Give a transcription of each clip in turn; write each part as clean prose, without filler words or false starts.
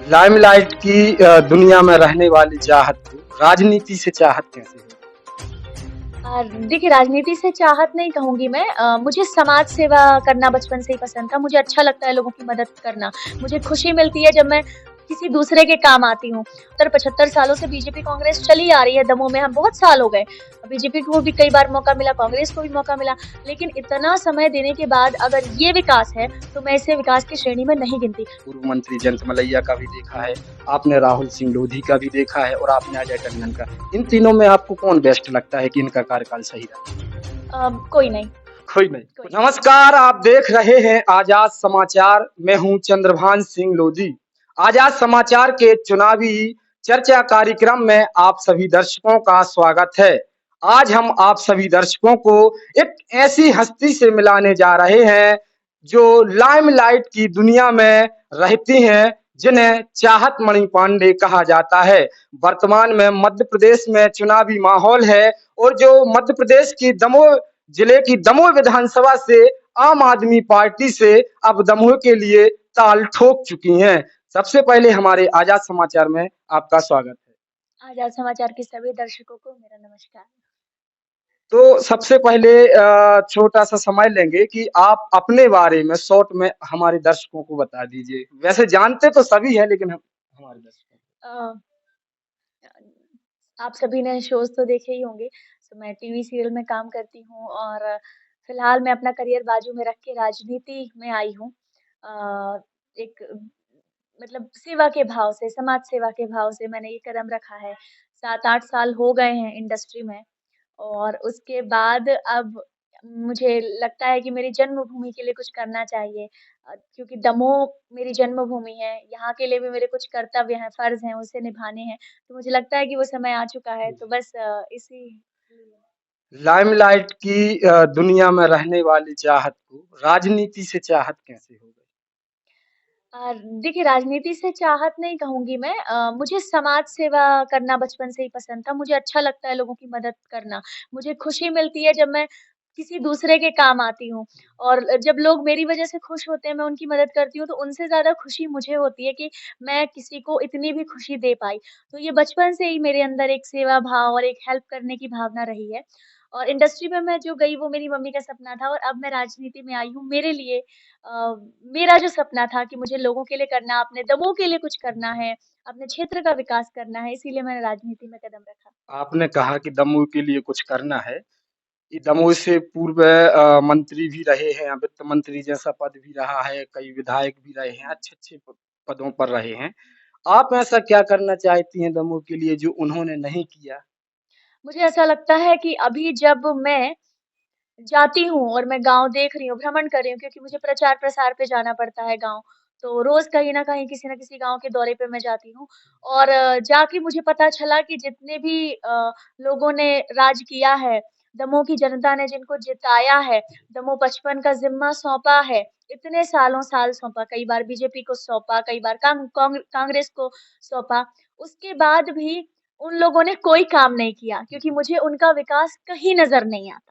Limelight की दुनिया में रहने वाली चाहत को राजनीति से चाहत कैसे हो? देखिए राजनीति से चाहत नहीं कहूँगी मैं मुझे समाज सेवा करना बचपन से ही पसंद था। मुझे अच्छा लगता है लोगों की मदद करना। मुझे खुशी मिलती है जब मैं किसी दूसरे के काम आती हूँ। 70-75 सालों से बीजेपी कांग्रेस चली आ रही है दमोह में हम बहुत साल हो गए। बीजेपी को भी कई बार मौका मिला, कांग्रेस को भी मौका मिला। लेकिन इतना समय देने के बाद अगर ये विकास है, तो मैं इसे विकास की श्रेणी में नहीं गिनती। पूर्व मंत्री जयंत मलैया का भी देखा है, आपने राहुल सिंह लोधी का भी देखा है और आपने अजय टंडन का। इन तीनों में आपको कौन बेस्ट लगता है कि इनका कार्यकाल सही रहा? कोई नहीं, कोई नहीं। कोई नहीं। नमस्कार, आप देख रहे हैं आजाद समाचार। मैं हूं चंद्रभान सिंह लोधी। आजाद समाचार के चुनावी चर्चा कार्यक्रम में आप सभी दर्शकों का स्वागत है। आज हम आप सभी दर्शकों को एक ऐसी हस्ती से मिलाने जा रहे हैं जो लाइमलाइट की दुनिया में रहती हैं, जिन्हें चाहत मणि पांडे कहा जाता है। वर्तमान में मध्य प्रदेश में चुनावी माहौल है और जो मध्य प्रदेश की दमोह जिले की दमोह विधानसभा से आम आदमी पार्टी से अब दमोह के लिए ताल ठोक चुकी हैं। सबसे पहले हमारे आजाद समाचार में आपका स्वागत है। आजाद समाचार के सभी दर्शकों को मेरा नमस्कार। तो सबसे पहले छोटा सा समय लेंगे कि आप अपने बारे में शॉर्ट में हमारे दर्शकों को बता दीजिए। वैसे जानते तो सभी हैं लेकिन हम हमारे दर्शकों अ, आप सभी ने शोज़ तो देखे ही होंगे। तो मैं टीवी सीरियल में काम करती हूँ और फ़िलहाल मैं अपना करियर बाजू में रख के राजनीति में आई हूँ। एक मतलब सेवा के भाव से, समाज सेवा के भाव से मैंने ये कदम रखा है। 7-8 साल हो गए हैं इंडस्ट्री में और उसके बाद अब मुझे लगता है कि मेरी जन्मभूमि के लिए कुछ करना चाहिए। क्योंकि दमोह मेरी जन्मभूमि है, यहाँ के लिए भी मेरे कुछ कर्तव्य हैं, फ़र्ज़ हैं, उसे निभाने हैं। तो मुझे लगता है कि वो समय आ चुका है, तो को। बस इसीलिए लाइमलाइट की दुनिया में रहने वाली चाहत को राजनीति से चाहत कैसे हो गई? देखिए राजनीति से चाहत नहीं कहूँगी मैं मुझे समाज सेवा करना बचपन से ही पसंद था। मुझे अच्छा लगता है लोगों की मदद करना। मुझे खुशी मिलती है जब मैं किसी दूसरे के काम आती हूँ और जब लोग मेरी वज़ह से खुश होते हैं, मैं उनकी मदद करती हूँ, तो उनसे ज़्यादा खुशी मुझे होती है कि मैं किसी को इतनी भी खुशी दे पाई। तो ये बचपन से ही मेरे अंदर एक सेवा भाव और एक हेल्प करने की भावना रही है। और इंडस्ट्री में मैं जो गई वो मेरी मम्मी का सपना था और अब मैं राजनीति में आई हूँ। मेरे लिए मेरा जो सपना था कि मुझे लोगों के लिए करना, अपने दमोह के लिए कुछ करना है, अपने क्षेत्र का विकास करना है, इसीलिए मैंने राजनीति में कदम रखा। आपने कहा कि दमोह के लिए कुछ करना है। ये दमोह से पूर्व मंत्री भी रहे हैं, वित्त मंत्री जैसा पद भी रहा है, कई विधायक भी रहे हैं, अच्छे-अच्छे पदों पर रहे हैं। आप ऐसा क्या करना चाहती हैं दमोह के लिए जो उन्होंने नहीं किया? मुझे ऐसा लगता है कि अभी जब मैं जाती हूँ और मैं गाँव देख रही हूँ, भ्रमण कर रही हूँ क्योंकि मुझे प्रचार-प्रसार पे जाना पड़ता है गाँव। तो रोज़ कहीं न कहीं किसी न किसी गाँव के दौरे पे मैं जाती हूँ और जाके मुझे पता चला कि जितने भी लोगों ने राज किया है, दमोह की जनता ने जिनको जिताया है, दमोह 55 का ज़िम्मा सौंपा है, इतने साल सौंपा, कई बार बीजेपी को सौंपा, कई बार कांग्रेस को सौंपा। उसके बाद भी उन लोगों ने कोई काम नहीं किया क्योंकि मुझे उनका विकास कहीं नज़र नहीं आता।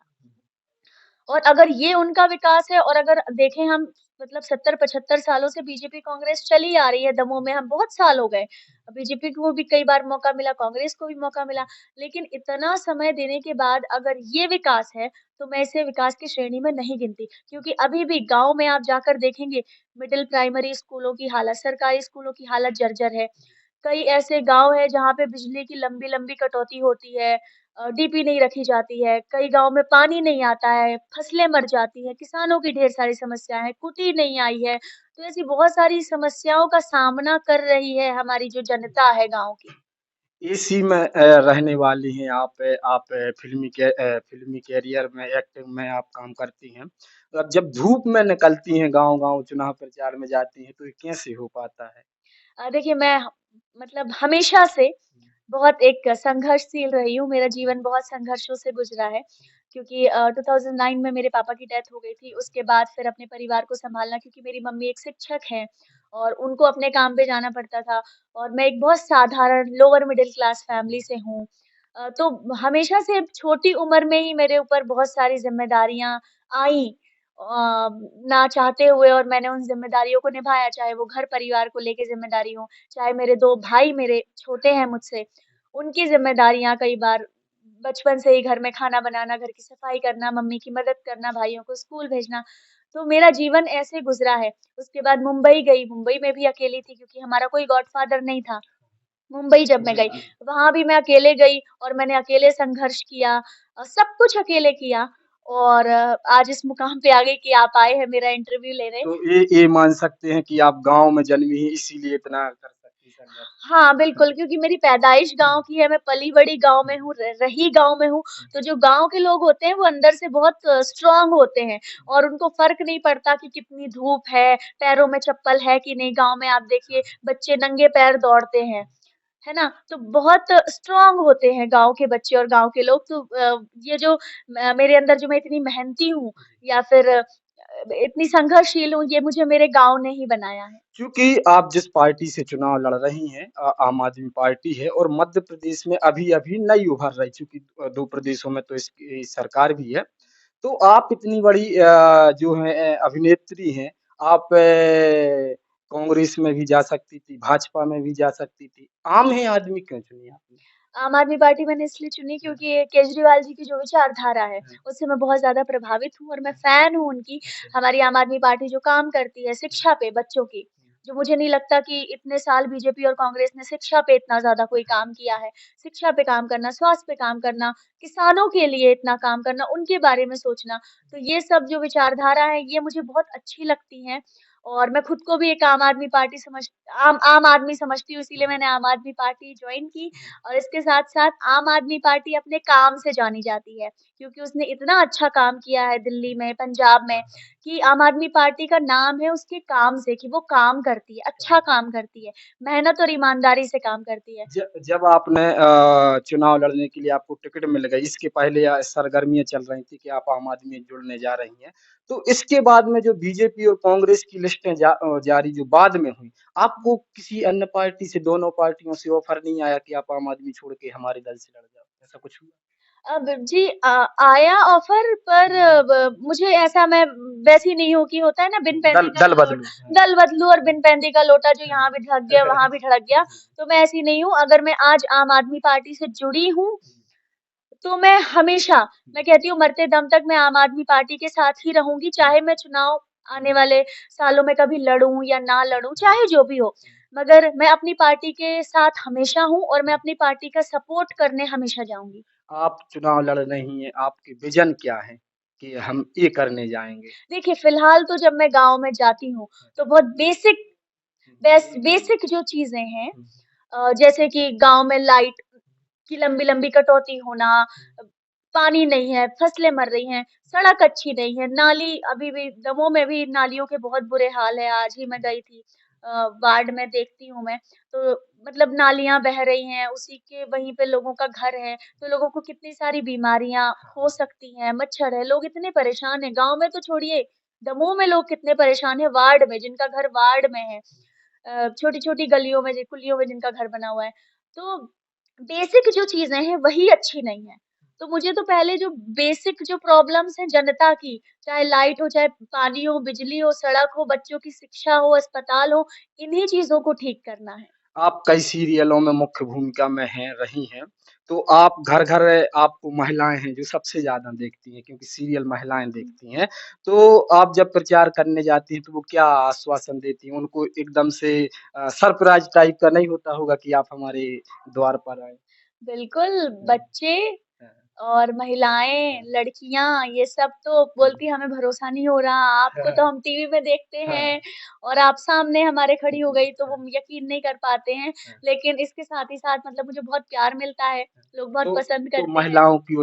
और अगर ये उनका विकास है और अगर देखें हम मतलब 70-75 सालों से बीजेपी कांग्रेस चली आ रही है दमोह में, हम बहुत साल हो गए। बीजेपी को भी कई बार मौका मिला, कांग्रेस को भी मौका मिला, लेकिन इतना समय देने के बाद अगर ये विकास है, तो मैं इसे विकास की श्रेणी में नहीं गिनती। क्योंकि अभी भी गाँव में आप जाकर देखेंगे, मिडल प्राइमरी स्कूलों की हालत, सरकारी स्कूलों की हालत जर्जर है। कई ऐसे गाँव हैं जहाँ पे बिजली की लंबी-लंबी कटौती होती है डीपी नहीं रखी जाती है, कई गाँव में पानी नहीं आता है, फसलें मर जाती हैं, किसानों की ढेर सारी समस्याएँ हैं, कुटीर नहीं आई है। तो ऐसी बहुत सारी समस्याओं का सामना कर रही है हमारी जो जनता है गाँव की। इसी में रहने वाली हैं आप फ़िल्मी कैरियर में, एक्टिंग में आप काम करती हैं। अब जब धूप में निकलती हैं गाँव-गाँव चुनाव प्रचार में जाती हैं, तो ये कैसे हो पाता है? देखिए मैं मतलब हमेशा से बहुत एक संघर्षशील रही हूँ, मेरा जीवन बहुत संघर्षों से गुज़रा है क्योंकि 2009 में मेरे पापा की डेथ हो गई थी, उसके बाद फिर अपने परिवार को सँभालना क्योंकि मेरी मम्मी एक शिक्षक हैं और उनको अपने काम पे जाना पड़ता था और मैं एक बहुत साधारण लोअर मिडल क्लास फैमिली से हूँ। तो हमेशा से छोटी उम्र में ही मेरे ऊपर बहुत सारी ज़िम्मेदारियाँ आईं ना चाहते हुए, और मैंने उन ज़िम्मेदारियों को निभाया, चाहे वो घर-परिवार को लेके ज़िम्मेदारी हो, चाहे मेरे 2 भाई मेरे छोटे हैं मुझसे, उनकी ज़िम्मेदारियाँ कई बार बचपन से ही घर में खाना बनाना, घर की सफाई करना, मम्मी की मदद करना, भाइयों को स्कूल भेजना, तो मेरा जीवन ऐसे गुज़रा है। उसके बाद मुंबई गई, मुंबई में भी अकेली थी क्योंकि हमारा कोई गॉडफ़ादर नहीं था। मुंबई जब मैं गई, वहाँ भी मैं अकेले गई और मैंने अकेले संघर्ष किया, सब कुछ अकेले किया, और आज इस मुकाम पे आ गई कि आप आए हैं मेरा इंटरव्यू लेने। तो ये मान सकते हैं कि आप गाँव में जन्मी हैं इसीलिए इतना कर सकती संघर्ष। हाँ, बिल्कुल, क्योंकि मेरी पैदाइश गाँव की है, मैं पली-बड़ी गाँव में हूँ, रही गाँव में हूँ, तो जो गाँव के लोग होते हैं वो अंदर से बहुत स्ट्रॉन्ग होते हैं, और उनको फ़र्क नहीं पड़ता कि कितनी धूप है, पैरों में चप्पल है कि नहीं। गाँव में आप देखिए बच्चे नंगे पैर दौड़ते हैं, है ना? तो बहुत स्ट्रॉन्ग होते हैं गाँव के बच्चे और गाँव के लोग, तो ये जो मेरे अंदर जो मैं इतनी मेहनती हूँ, या फिर इतनी संघर्षशील हूँ, ये मुझे मेरे गाँव ने ही बनाया है। क्योंकि आप जिस पार्टी से चुनाव लड़ रही हैं आम आदमी पार्टी है और मध्य प्रदेश में अभी-अभी नई उभर रही, चूँकि 2 प्रदेशों में तो इसकी सरकार भी है। तो आप इतनी बड़ी जो है अभिनेत्री हैं, आप कांग्रेस में भी जा सकती थी, भाजपा में भी जा सकती थी। आम ही आदमी क्यों चुनी आपने? आम आदमी पार्टी मैंने इसलिए चुनी क्योंकि केजरीवाल जी की जो विचारधारा है, उससे मैं बहुत ज़्यादा प्रभावित हूँ और मैं फ़ैन हूँ उनकी। हमारी आम आदमी पार्टी जो काम करती है शिक्षा पे बच्चों की, जो मुझे नहीं लगता कि इतने साल बीजेपी और कांग्रेस ने शिक्षा पे इतना ज़्यादा कोई काम किया है। शिक्षा पे काम करना, स्वास्थ्य पे काम करना, किसानों के लिए इतना काम करना, उनके बारे में सोचना, तो ये सब जो विचारधारा है, ये मुझे बहुत अच्छी लगती हैं, और मैं खुद को भी एक आम आदमी पार्टी आम आम आदमी समझती हूँ, इसीलिए मैंने आम आदमी पार्टी जॉइन की। और इसके साथ-साथ आम आदमी पार्टी अपने काम से जानी जाती है, क्योंकि उसने इतना अच्छा काम किया है दिल्ली में, पंजाब में, कि आम आदमी पार्टी का नाम है उसके काम से, कि वो काम करती है, अच्छा काम करती है, मेहनत और ईमानदारी से काम करती है। जब आपने चुनाव लड़ने के लिए आपको टिकट मिल गई, इसके पहले सरगर्मियाँ चल रही थी कि आप आम आदमी में जुड़ने जा रही हैं। तो इसके बाद में जो बीजेपी और कांग्रेस की लिस्टें जारी जो बाद में हुई, आपको किसी अन्य पार्टी से दोनों पार्टियों से ऑफर नहीं आया कि आप आम आदमी छोड़ के हमारे दल से लड़ जाओ? ऐसा कुछ हुआ? अब जी आया ऑफ़र, पर ब मुझे ऐसा, मैं वैसी नहीं हूँ कि होता है ना बिन पैंदी दल का दल लो बदलू। दल बदलू और बिन पैंदी का लोटा, जो यहाँ भी ढक गया, वहाँ भी ढलक गया, तो मैं ऐसी नहीं हूँ। अगर मैं आज आम आदमी पार्टी से जुड़ी हूँ, तो मैं कहती हूँ मरते दम तक मैं आम आदमी पार्टी के साथ ही रहूँगी, चाहे मैं चुनाव आने वाले सालों में कभी लड़ूँ या ना लड़ूँ, चाहे जो भी हो। मगर मैं अपनी पार्टी के साथ हमेशा हूँ और मैं अपनी पार्टी का सपोर्ट करने हमेशा जाऊँगी। आप चुनाव लड़ रही हैं, आपके विज़न क्या है कि हम ये करने जाएँगे? देखिए, फ़िलहाल तो जब मैं गाँव में जाती हूँ, तो बहुत बेसिक जो चीज़ें हैं, जैसे कि गाँव में लाइट की लंबी-लंबी कटौती होना, पानी नहीं है, फसलें मर रही हैं, सड़क अच्छी नहीं है, नाली अभी भी दमोह में भी नालियों के बहुत बुरे हाल है, आज ही मैं गई थी, वार्ड में देखती हूँ मैं, तो मतलब नालियाँ बह रही हैं, उसी के वहीं पे लोगों का घर है, तो लोगों को कितनी सारी बीमारियाँ हो सकती हैं, मच्छर है, लोग इतने परेशान हैं, गाँव में तो छोड़िए, दमोह में लोग कितने परेशान हैं, वार्ड में, जिनका घर वार्ड में है। छोटी-छोटी गलियों में, कुलियों में जिनका घर बना हुआ है। तो बेसिक जो चीज़ें हैं वही अच्छी नहीं है। तो मुझे तो पहले जो बेसिक जो प्रॉब्लम्स हैं जनता की, चाहे लाइट हो, चाहे पानी हो, बिजली हो, सड़क हो, बच्चों की शिक्षा हो, अस्पताल हो, इन्हीं चीज़ों को ठीक करना है। आप कई सीरियलों में मुख्य भूमिका में हैं रही हैं, तो आप घर-घर आपको महिलाएँ हैं जो सबसे ज़्यादा देखती हैं क्योंकि सीरियल महिलाएँ देखती हैं। तो आप जब प्रचार करने जाती हैं तो वो क्या आश्वासन देती हैं? उनको एकदम से सरप्राइज़ टाइप का नहीं होता होगा कि आप हमारे द्वार पर आएँ? बिल्कुल, हुँ, बच्चे हाँ, और महिलाएँ, हाँ, लड़कियाँ, ये सब तो हुँ, बोलती हैं हमें भरोसा नहीं हो रहा, आपको हाँ, तो हम टीवी में देखते हाँ, हैं और आप सामने हमारे खड़ी हो जी, गई तो हाँ, वो यकीन नहीं कर पाते हैं। हाँ। लेकिन इसके साथ ही साथ मतलब मुझे बहुत प्यार मिलता है, लोग बहुत तो पसंद तो करते हैं। महिलाओं की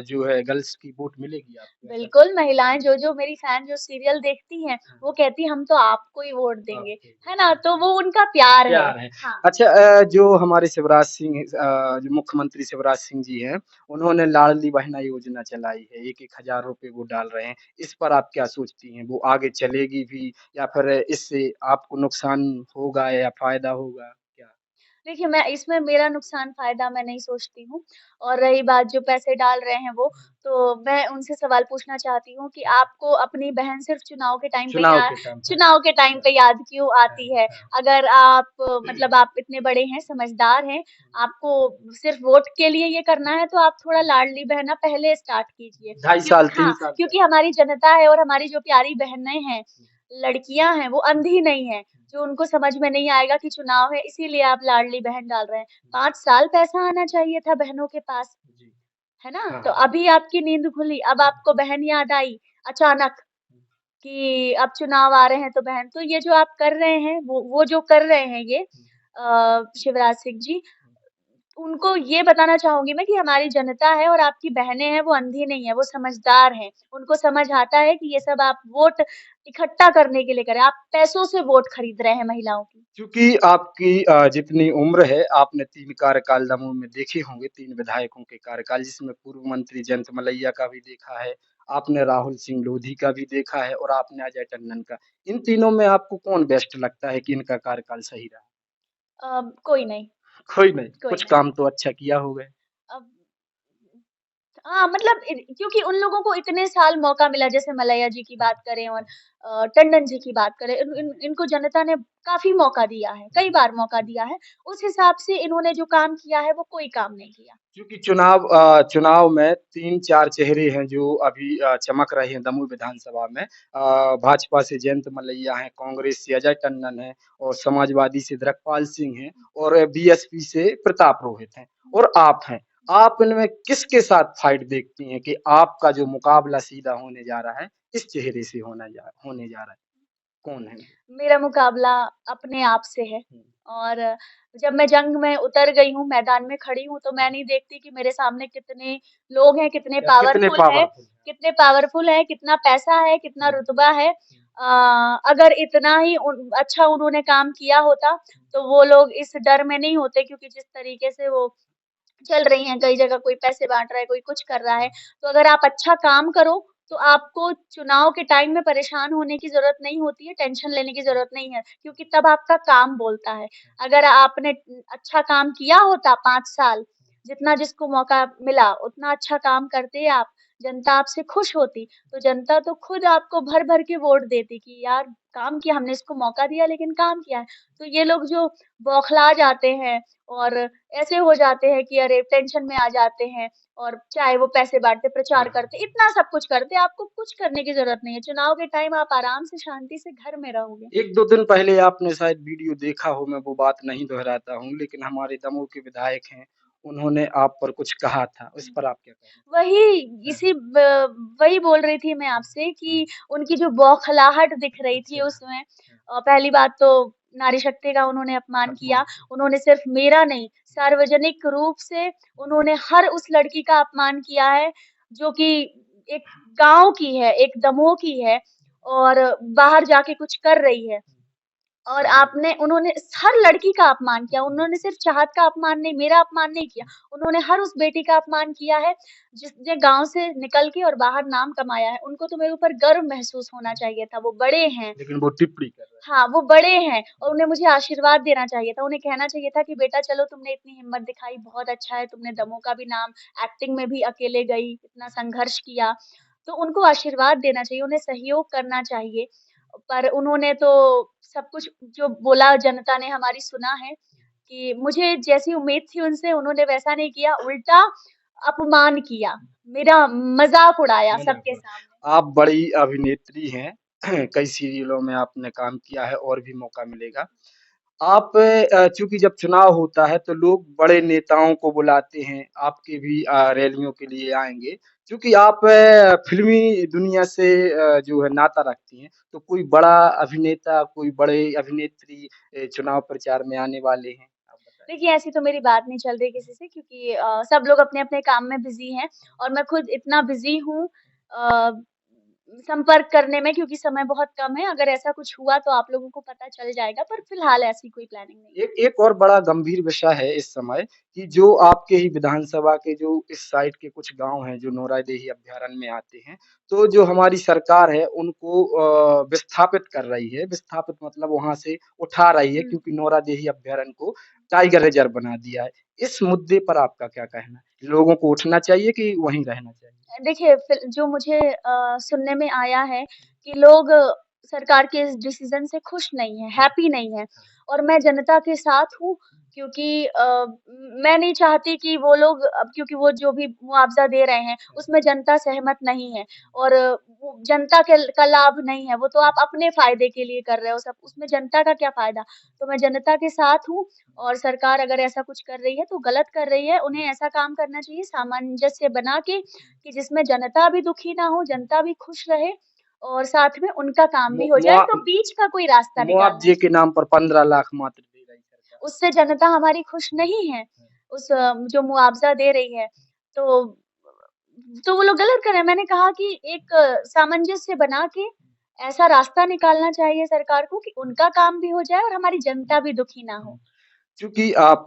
जो है गर्ल्स की वोट मिलेगी आपको ऐसा? बिल्कुल, महिलाएँ जो मेरी फ़ैन जो सीरियल देखती हैं, वो कहती हैं हम तो आपको ही वोट देंगे, ओके। है ना? तो वो उनका प्यार है। प्यार है। हाँ। अच्छा जो हमारे शिवराज सिंह जो मुख्यमंत्री शिवराज सिंह जी हैं, उन्होंने लाडली बहना योजना चलाई है, 1-1 हज़ार रुपए वो डाल रहे हैं। इस पर आप क्या सोचती हैं? वो आगे चलेगी भी या फिर इससे आपको नुकसान होगा या फ़ायदा होगा? क्या? देखिए, मैं इसमें मेरा नुकसान-फ़ायदा मैं नहीं सोचती हूँ और रही बात जो पैसे डाल रहे हैं वो, तो मैं उनसे सवाल पूछना चाहती हूँ कि आपको अपनी बहन सिर्फ़ चुनाव के टाइम पर। चुनाव के टाइम हाँ, पे याद क्यों हाँ, आती है? हाँ। अगर आप मतलब आप इतने बड़े हैं, समझदार हैं, आपको सिर्फ़ वोट के लिए ये करना है, तो आप थोड़ा लाडली बहना पहले स्टार्ट कीजिए। 2.5 साल, 3 हाँ, साल क्योंकि पहले। हमारी जनता है और हमारी जो प्यारी बहनें हैं, लड़कियाँ हैं, वो अंधी नहीं हैं। जो उनको समझ में नहीं आएगा कि चुनाव है, इसीलिए आप लाडली बहन डाल रहे हैं। 5 साल पैसा आना चाहिए था बहनों के पास, जी। है ना? हाँ, तो हाँ। अभी आपकी नींद खुली, अब आपको बहन याद आई अचानक कि अब चुनाव आ रहे हैं तो बहन तो ये जो आप कर रहे हैं, वो जो कर रहे हैं ये शिवराज सिंह जी, उनको ये बताना चाहूँगी मैं कि हमारी जनता है और आपकी बहनें हैं, वो अंधी नहीं है, वो समझदार हैं। उनको समझ आता है कि ये सब आप वोट इकट्ठा करने के लिए कर रहे हैं। आप पैसों से वोट खरीद रहे हैं महिलाओं की। क्योंकि आपकी जितनी उम्र है, आपने 3 कार्यकाल दमोह में देखे होंगे, 3 विधायकों के कार्यकाल, जिसमें पूर्व मंत्री जयंत मलैया का भी देखा है, आपने राहुल सिंह लोधी का भी देखा है और आपने अजय टंडन का। इन तीनों में आपको कौन बेस्ट लगता है कि इनका कार्यकाल सही रहा? कोई नहीं, कोई नहीं, कोई कुछ नहीं। काम तो अच्छा किया होगा। अब हाँ, मतलब क्योंकि उन लोगों को इतने साल मौका मिला जैसे मलैया जी की बात करें और टंडन जी की बात करें, इनको जनता ने काफ़ी मौका दिया है, कई बार मौका दिया है। उस हिसाब से इन्होंने जो काम किया है वो कोई काम नहीं किया। क्योंकि चुनाव में 3-4 चेहरे हैं जो अभी चमक रहे हैं दमोह विधानसभा में। भाजपा से जयंत मलैया हैं, कांग्रेस से अजय टंडन हैं और समाजवादी से धृकपाल सिंह हैं और बीएसपी से प्रताप रोहित हैं और आप हैं। आप इनमें किसके साथ फाइट देखती हैं कि आपका जो मुकाबला सीधा होने जा रहा है, इस चेहरे से होने जा रहा है? कौन है? मेरा मुकाबला अपने आप से है हुँ। और जब मैं जंग में उतर गई हूँ, मैदान में खड़ी हूँ, तो मैं नहीं देखती कि मेरे सामने कितने लोग हैं, या कितने पावरफुल हैं? कितने पावरफुल हैं, कितना पैसा है, कितना हुँ, रुतबा है। अगर इतना ही अच्छा उन्होंने काम किया होता, तो वो लोग इस डर में नहीं होते क्योंकि जिस तरीके से वो चल रही हैं, कई जगह कोई पैसे बाँट रहा है, कोई कुछ कर रहा है। तो अगर आप अच्छा काम करो, तो आपको चुनाव के टाइम में परेशान होने की ज़रूरत नहीं होती है, टेंशन लेने की ज़रूरत नहीं है, क्योंकि तब आपका काम बोलता है। अगर आपने अच्छा काम किया होता 5 साल, जितना जिसको मौका मिला, उतना अच्छा काम करते आप, जनता आपसे खुश होती, तो जनता तो खुद आपको भर-भर के वोट देती कि यार काम किया, हमने इसको मौका दिया लेकिन काम किया है। तो ये लोग जो बौखला जाते हैं और ऐसे हो जाते हैं कि अरे टेंशन में आ जाते हैं और चाहे वो पैसे बाँटते, हाँ, प्रचार हाँ। करते, इतना सब कुछ करते, आपको कुछ करने की ज़रूरत नहीं है। चुनाव के टाइम आप आराम से शांति से घर में रहोगे। 1-2 दिन पहले आपने शायद वीडियो देखा हो, मैं वो बात नहीं दोहराता हूँ, लेकिन हमारे दमोह के विधायक हैं, उन्होंने आप पर कुछ कहा था, उस पर आप क्या कहेंगे? वही हाँ, इसी ब वही बोल रही थी मैं आपसे कि उनकी जो बौखलाहट दिख रही थी अच्छा, उसमें पहली बात तो नारी शक्ति का उन्होंने अपमान अपमान किया। उन्होंने सिर्फ़ मेरा नहीं, सार्वजनिक रूप से उन्होंने हर उस लड़की का अपमान किया है, जो कि एक गाँव की है, एक दमोह की है और बाहर जाके कुछ कर रही है। और आपने उन्होंने हर लड़की का अपमान किया, उन्होंने सिर्फ़ चाहत का अपमान नहीं, मेरा अपमान नहीं किया। उन्होंने हर उस बेटी का अपमान किया है, जिसने गाँव से निकल के और बाहर नाम कमाया है। उनको तो मेरे ऊपर गर्व महसूस होना चाहिए था, वो बड़े हैं। लेकिन वो टिप्पणी कर रहा है। हाँ, वो बड़े हैं और उन्हें मुझे आशीर्वाद देना चाहिए था। उन्हें कहना चाहिए था कि बेटा चलो तुमने इतनी हिम्मत दिखाई, बहुत अच्छा है, तुमने दमोह का भी नाम एक्टिंग में भी अकेले गई, इतना संघर्ष किया। तो उनको आशीर्वाद देना चाहिए, उन्हें सहयोग करना चाहिए। पर उन्होंने तो सब कुछ जो बोला जनता ने हमारी सुना है कि मुझे जैसी उम्मीद थी उनसे उन्होंने वैसा नहीं किया, उल्टा अपमान किया, मेरा मज़ाक उड़ाया मज़ाक सबके उड़ा सामने। आप बड़ी अभिनेत्री हैं, कई सीरियलों में आपने काम किया है और भी मौका मिलेगा। आप चूँकि जब चुनाव होता है तो लोग बड़े नेताओं को बुलाते हैं, आपके भी रैलियों के लिए आएँगे। चूँकि आप फ़िल्मी दुनिया से जो है नाता रखती हैं, तो कोई बड़ा अभिनेता, कोई बड़े अभिनेत्री चुनाव प्रचार में आने वाले हैं? आप बताइए। देखिए, ऐसी तो मेरी बात नहीं चल रही किसी से क्योंकि सब लोग अपने-अपने काम में बिज़ी हैं और मैं खुद इतना बिज़ी हूँ संपर्क करने में, क्योंकि समय बहुत कम है। अगर ऐसा कुछ हुआ तो आप लोगों को पता चल जाएगा, पर फिलहाल ऐसी कोई प्लानिंग नहीं है। एक एक और बड़ा गंभीर विषय है इस समय कि जो आपके ही विधानसभा के जो इस साइड के कुछ गांव हैं जो नौरादेही अभ्यारण्य में आते हैं, तो जो हमारी सरकार है उनको विस्थापित कर रही है। विस्थापित मतलब वहां से उठा रही है, हुँ। क्योंकि नौरादेही अभ्यारण्य को टाइगर रिजर्व बना दिया है। इस मुद्दे पर आपका क्या कहना है? लोगों को उठना चाहिए कि वहीं रहना चाहिए? देखिए, फिर जो मुझे सुनने में आया है कि लोग सरकार के इस डिसीज़न से खुश नहीं हैं, हैप्पी नहीं हैं, और मैं जनता के साथ हूँ, क्योंकि मैं नहीं चाहती कि वो लोग, अब क्योंकि वो जो भी मुआवज़ा दे रहे हैं, उसमें जनता सहमत नहीं है, और वो जनता के का लाभ नहीं है, वो तो आप अपने फ़ायदे के लिए कर रहे हो सब, उसमें जनता का क्या फ़ायदा? तो मैं जनता के साथ हूँ, और सरकार अगर ऐसा कुछ कर रही है, तो गलत कर रही है। उन्हें ऐसा काम करना चाहिए सामंजस्य बना के, कि जिसमें जनता भी दुखी ना हो, जनता भी खुश रहे, और साथ में उनका काम मु, भी हो जाए, मुआ, तो बीच का कोई रास्ता निकालना मुआवजे के चाहिए। नाम पर 15 लाख मात्र दे रही सरकार। उससे जनता हमारी खुश नहीं है, उस जो मुआवज़ा दे रही है। तो वो लोग गलत कर रहे हैं। मैंने कहा कि एक सामंजस्य बना के ऐसा रास्ता निकालना चाहिए सरकार को कि उनका काम भी हो जाए और हमारी जनता भी दुखी ना हो। चूँकि आप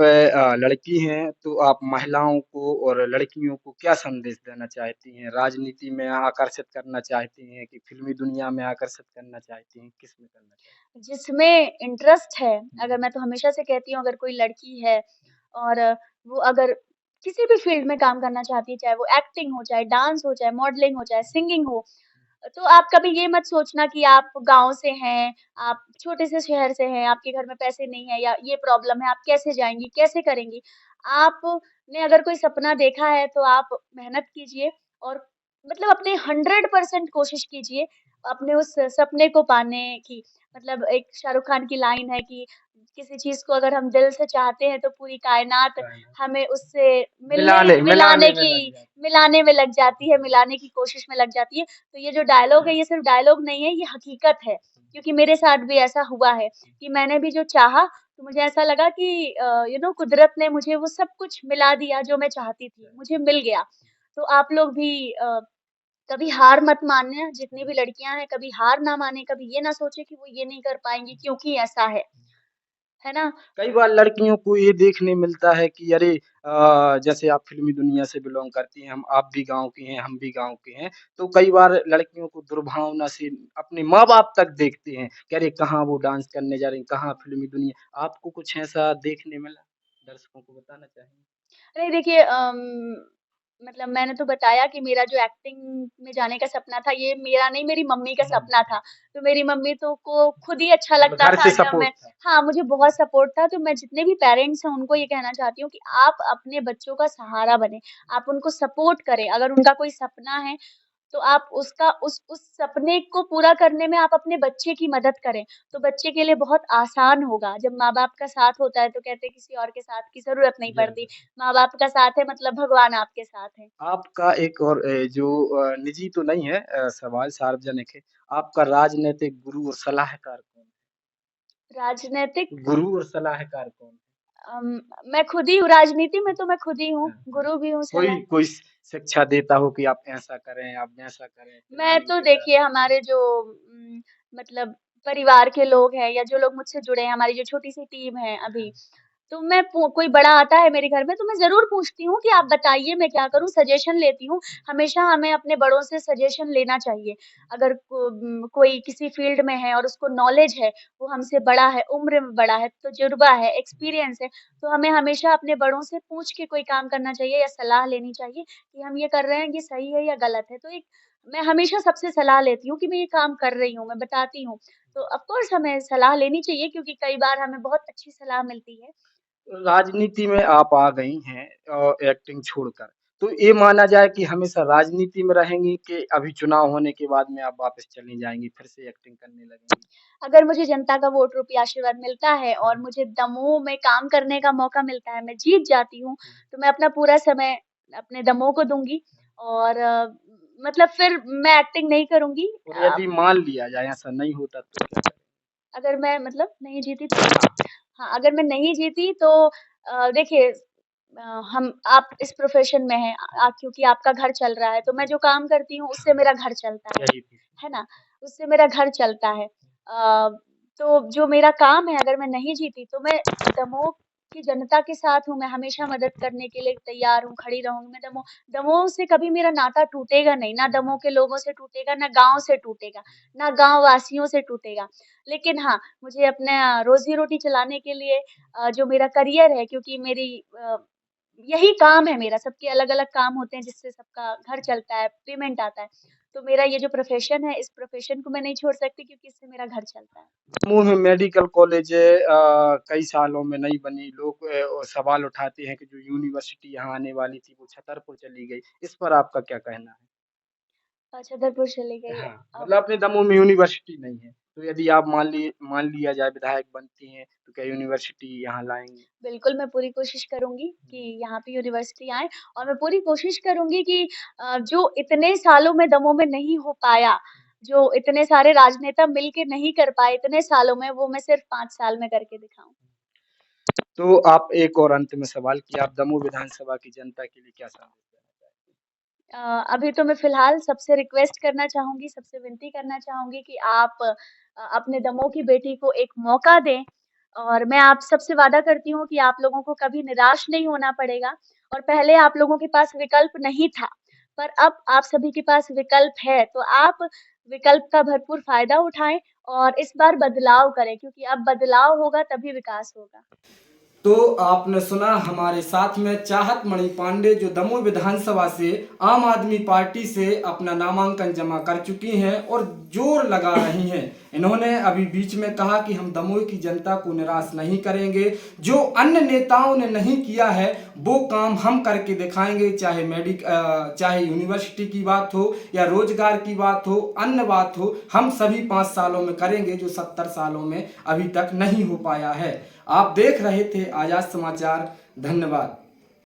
लड़की हैं, तो आप महिलाओं को और लड़कियों को क्या संदेश देना चाहती हैं? राजनीति में आकर्षित करना चाहती हैं कि फ़िल्मी दुनिया में आकर्षित करना चाहती हैं? किसमें करना चाहती जिसमें इंटरेस्ट है, हैं? अगर मैं तो हमेशा से कहती हूँ, अगर कोई लड़की है और वो अगर किसी भी फ़ील्ड में काम करना चाहती है, चाहे वो एक्टिंग हो, चाहे डांस हो, चाहे मॉडलिंग हो, चाहे सिंगिंग हो, तो आप कभी ये मत सोचना कि आप गाँव से हैं, आप छोटे से शहर से हैं, आपके घर में पैसे नहीं है या ये प्रॉब्लम है, आप कैसे जाएँगी, कैसे करेंगी? आपने अगर कोई सपना देखा है तो आप मेहनत कीजिए, और मतलब अपने 100% कोशिश कीजिए अपने उस सपने को पाने की। मतलब एक शाहरुख खान की लाइन है कि किसी चीज़ को अगर हम दिल से चाहते हैं तो पूरी कायनात हमें उससे मिलाने में लग जाती मिलाने में लग जाती है, मिलाने की कोशिश में लग जाती है। तो ये जो डायलॉग है, ये सिर्फ़ डायलॉग नहीं है, ये हकीकत है। क्योंकि मेरे साथ भी ऐसा हुआ है कि मैंने भी जो चाहा, तो मुझे ऐसा लगा कि कुदरत ने मुझे वो सब कुछ मिला दिया जो मैं चाहती थी, मुझे मिल गया। तो आप लोग भी कभी हार मत मानना, जितनी भी लड़कियाँ हैं, कभी हार ना मानें, कभी ये ना सोचें कि वो ये नहीं कर पाएँगी क्योंकि ऐसा है ना? कई बार लड़कियों को ये देखने मिलता है कि अरे जैसे आप फ़िल्मी दुनिया से बिलॉन्ग करती हैं, हम आप भी गाँव की हैं, हम भी गाँव के हैं, तो कई बार लड़कियों को दुर्भावना से अपने माँ-बाप तक देखते हैं कि अरे कहाँ वो डांस करने जा रही हैं, कहाँ फ़िल्मी दुनिया आपको कुछ ऐसा देखने मिला? दर्शकों को बताना चाहेंगे? नहीं देखिए, मतलब मैंने तो बताया कि मेरा जो एक्टिंग में जाने का सपना था, ये मेरा नहीं, मेरी मम्मी का सपना था। तो मेरी मम्मी तो को खुद ही अच्छा मतलब लगता घर था से जब सपोर्ट मैं, था। हाँ, मुझे बहुत सपोर्ट था। तो मैं जितने भी पेरेंट्स हैं उनको ये कहना चाहती हूँ कि आप अपने बच्चों का सहारा बनें, आप उनको सपोर्ट करें। अगर उनका कोई सपना है तो आप उसका उस सपने को पूरा करने में आप अपने बच्चे की मदद करें, तो बच्चे के लिए बहुत आसान होगा। जब माँ-बाप का साथ होता है तो कहते हैं किसी और के साथ की ज़रूरत नहीं जी, पड़ती। माँ-बाप का साथ है मतलब भगवान आपके साथ है। आपका एक और जो निजी तो नहीं है सवाल सार्वजनिक है, आपका राजनैतिक गुरु और सलाहकार कौन राजनैतिक है? गुरु और सलाहकार कौन है? अम, मैं खुद ही हूँ, राजनीति में तो मैं खुद ही हूँ, हाँ, हाँ। गुरु भी हूँ, कोई सलाह। कोई शिक्षा देता हो कि आप ऐसा करें, आप वैसा करें, मैं फ़िल्मी तो वगैरह देखिए हमारे जो मतलब परिवार के लोग हैं या जो लोग मुझसे जुड़े हैं, हमारी जो छोटी-सी टीम है अभी, तो मैं पू कोई बड़ा आता है मेरे घर में तो मैं ज़रूर पूछती हूँ कि आप बताइए मैं क्या करूँ? सजेशन लेती हूँ। हमेशा हमें अपने बड़ों से सजेशन लेना चाहिए। अगर कोई किसी फ़ील्ड में है और उसको नॉलेज है, वो हमसे बड़ा है, उम्र में बड़ा है, तजुर्बा है, एक्सपीरियंस है, तो हमें हमेशा अपने बड़ों से पूछ के कोई काम करना चाहिए या सलाह लेनी चाहिए कि हम ये कर रहे हैं, ये सही है या गलत है। तो एक मैं हमेशा सबसे सलाह लेती हूँ कि मैं ये काम कर रही हूँ, मैं बताती हूँ। तो ऑफ़ कोर्स हमें सलाह लेनी चाहिए, क्योंकि कई बार हमें बहुत अच्छी सलाह मिलती है। राजनीति में आप आ गई हैं एक्टिंग छोड़कर, तो ये माना जाए कि हमेशा राजनीति में रहेंगी कि अभी चुनाव होने के बाद में आप वापस चली जाएँगी, फिर से एक्टिंग करने लगेंगी? अगर मुझे जनता का वोट रूपी आशीर्वाद मिलता है और हाँ। मुझे दमोह में काम करने का मौका मिलता है, मैं जीत जाती हूँ, तो मैं अपना पूरा समय अपने दमोह को दूँगी, और मतलब फिर मैं एक्टिंग नहीं करूँगी। और यदि मान लिया जाए ऐसा नहीं होता तो क्या करें? अगर मैं मतलब नहीं जीती तो? हाँ, अगर मैं नहीं जीती तो देखिए, हम आप इस प्रोफ़ेशन में हैं क्योंकि आपका घर चल रहा है, तो मैं जो काम करती हूँ उससे मेरा घर चलता यही थी। है ना? उससे मेरा घर चलता है। तो जो मेरा काम है अगर मैं नहीं जीती तो मैं दमोह की जनता के साथ हूँ, मैं हमेशा मदद करने के लिए तैयार हूँ, खड़ी रहूँगी। मैं दमोह दमोह से कभी मेरा नाता टूटेगा नहीं, ना दमोह के लोगों से टूटेगा, ना गाँव से टूटेगा, ना गाँव वासियों से टूटेगा। लेकिन हाँ, मुझे अपना रोज़ी-रोटी चलाने के लिए जो मेरा करियर है क्योंकि यही काम है मेरा, सबके अलग-अलग काम होते हैं जिससे सबका घर चलता है, पेमेंट आता है। तो मेरा ये जो प्रोफ़ेशन है, इस प्रोफ़ेशन को मैं नहीं छोड़ सकती क्योंकि इससे मेरा घर चलता है। जम्मू में मेडिकल कॉलेज कई सालों में नहीं बनी। लोग सवाल उठाते हैं कि जो यूनिवर्सिटी यहाँ आने वाली थी वो छतरपुर चली गई। इस पर आपका क्या कहना है? छतरपुर चली गई। हाँ, मतलब अपने दमोह में यूनिवर्सिटी नहीं है। तो यदि आप मान लिया जाए विधायक बनती हैं, तो क्या यूनिवर्सिटी यहाँ लाएँगी? बिल्कुल, मैं पूरी कोशिश करूँगी कि यहाँ पे यूनिवर्सिटी आए और मैं पूरी कोशिश करूँगी कि जो इतने सालों में दमोह में नहीं हो पाया, जो इतने सारे राजनेता मिल के नहीं कर पाए इतने सालों में, वो मैं सिर्फ़ 5 साल में करके दिखाऊँ। तो आप एक और अंत में सवाल कि आप दमोह विधानसभा की जनता के लिए क्या संदेश देना चाहेंगे? अभी तो मैं फ़िलहाल सबसे रिक्वेस्ट करना चाहूँगी, सबसे विनती करना चाहूँगी कि आप अपने दमोह की बेटी को एक मौका दें और मैं आप सबसे वादा करती हूँ कि आप लोगों को कभी निराश नहीं होना पड़ेगा और पहले आप लोगों के पास विकल्प नहीं था, पर अब आप सभी के पास विकल्प है, तो आप विकल्प का भरपूर फ़ायदा उठाएँ और इस बार बदलाव करें क्योंकि अब बदलाव होगा तभी विकास होगा। तो आपने सुना हमारे साथ में चाहत मणि पांडे जो दमोह विधानसभा से आम आदमी पार्टी से अपना नामांकन जमा कर चुकी हैं और जोर लगा रही हैं। इन्होंने अभी बीच में कहा कि हम दमोह की जनता को निराश नहीं करेंगे, जो अन्य नेताओं ने नहीं किया है वो काम हम करके दिखाएंगे, चाहे यूनिवर्सिटी की बात हो या रोजगार की बात हो, अन्य बात हो, हम सभी 5 सालों में करेंगे जो 70 सालों में अभी तक नहीं हो पाया है। आप देख रहे थे आजाद समाचार। धन्यवाद।